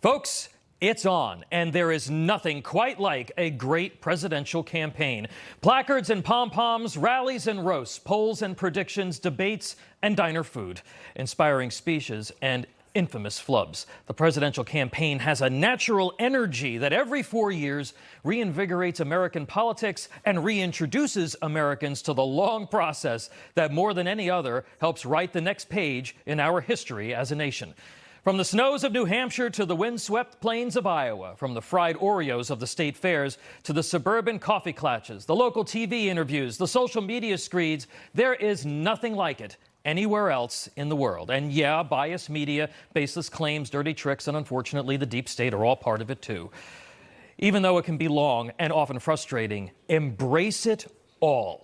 Folks, it's on, and there is nothing quite like a great presidential campaign. Placards and pom-poms, rallies and roasts, polls and predictions, debates and diner food, inspiring speeches and infamous flubs. The presidential campaign has a natural energy that every 4 years reinvigorates American politics and reintroduces Americans to the long process that more than any other helps write the next page in our history as a nation. From the snows of New Hampshire to the windswept plains of Iowa, from the fried Oreos of the state fairs to the suburban coffee klatches, the local TV interviews, the social media screeds, there is nothing like it anywhere else in the world. And yeah, biased media, baseless claims, dirty tricks, and unfortunately the deep state are all part of it too. Even though it can be long and often frustrating, embrace it all.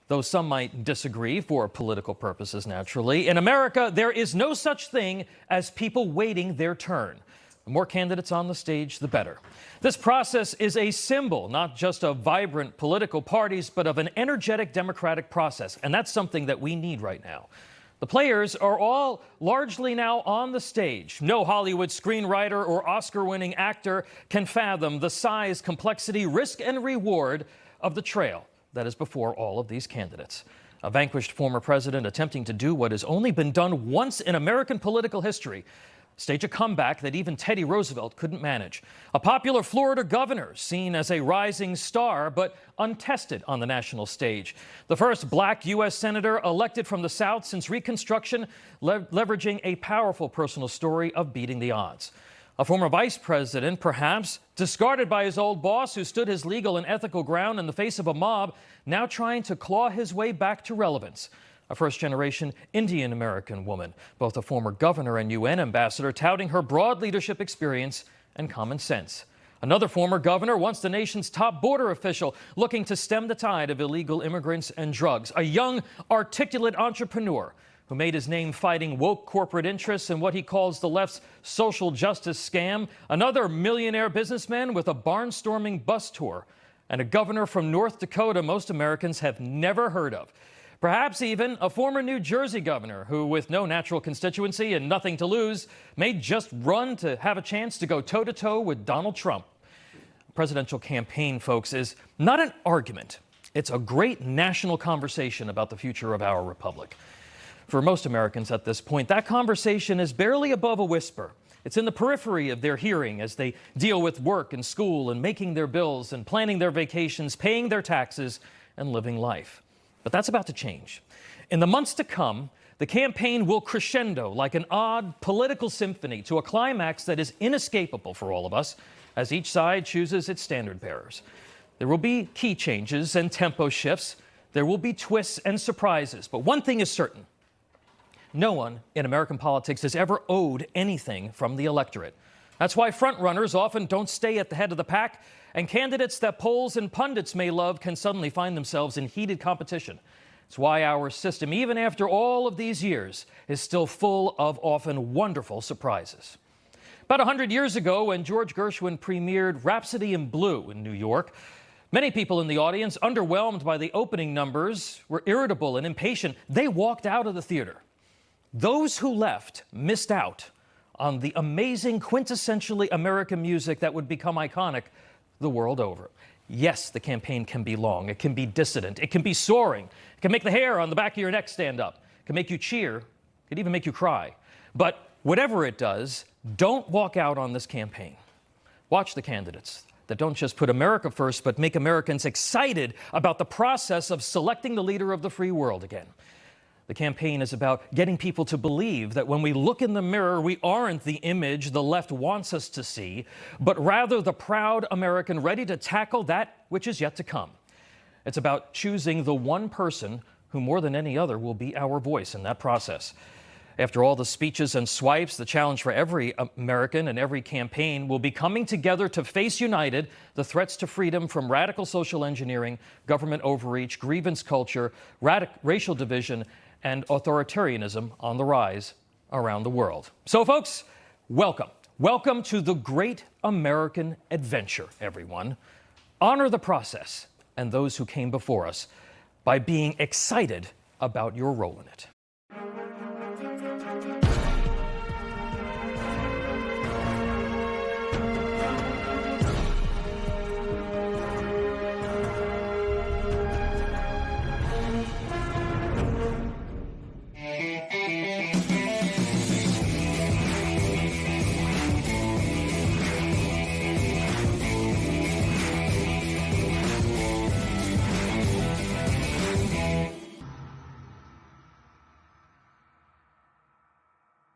Though some might disagree for political purposes, naturally. In America, there is no such thing as people waiting their turn. The more candidates on the stage, the better. This process is a symbol, not just of vibrant political parties, but of an energetic democratic process. And that's something that we need right now. The players are all largely now on the stage. No Hollywood screenwriter or Oscar-winning actor can fathom the size, complexity, risk, and reward of the trail that is before all of these candidates. A vanquished former president attempting to do what has only been done once in American political history, stage a comeback that even Teddy Roosevelt couldn't manage. A popular Florida governor seen as a rising star, but untested on the national stage. The first black U.S. senator elected from the South since Reconstruction, leveraging a powerful personal story of beating the odds. A former vice president, perhaps, discarded by his old boss who stood his legal and ethical ground in the face of a mob, now trying to claw his way back to relevance. A first-generation Indian-American woman, both a former governor and UN ambassador, touting her broad leadership experience and common sense. Another former governor, once the nation's top border official, looking to stem the tide of illegal immigrants and drugs. A young, articulate entrepreneur who made his name fighting woke corporate interests and what he calls the left's social justice scam. Another millionaire businessman with a barnstorming bus tour. And a governor from North Dakota most Americans have never heard of. Perhaps even a former New Jersey governor who, with no natural constituency and nothing to lose, may just run to have a chance to go toe-to-toe with Donald Trump. The presidential campaign, folks, is not an argument. It's a great national conversation about the future of our republic. For most Americans at this point, that conversation is barely above a whisper. It's in the periphery of their hearing as they deal with work and school and making their bills and planning their vacations, paying their taxes, and living life. But that's about to change. In the months to come, the campaign will crescendo like an odd political symphony to a climax that is inescapable for all of us as each side chooses its standard bearers. There will be key changes and tempo shifts. There will be twists and surprises. But one thing is certain. No one in American politics has ever owed anything from the electorate. That's why frontrunners often don't stay at the head of the pack, and candidates that polls and pundits may love can suddenly find themselves in heated competition. It's why our system, even after all of these years, is still full of often wonderful surprises. About 100 years ago, when George Gershwin premiered Rhapsody in Blue in New York, many people in the audience, underwhelmed by the opening numbers, were irritable and impatient. They walked out of the theater. Those who left missed out on the amazing, quintessentially American music that would become iconic the world over. Yes, the campaign can be long. It can be dissident. It can be soaring. It can make the hair on the back of your neck stand up. It can make you cheer. It can even make you cry. But whatever it does, don't walk out on this campaign. Watch the candidates that don't just put America first, but make Americans excited about the process of selecting the leader of the free world again. The campaign is about getting people to believe that when we look in the mirror, we aren't the image the left wants us to see, but rather the proud American ready to tackle that which is yet to come. It's about choosing the one person who more than any other will be our voice in that process. After all the speeches and swipes, the challenge for every American and every campaign will be coming together to face united the threats to freedom from radical social engineering, government overreach, grievance culture, racial division, and authoritarianism on the rise around the world. So, folks, welcome. Welcome to the great American adventure, everyone. Honor the process and those who came before us by being excited about your role in it.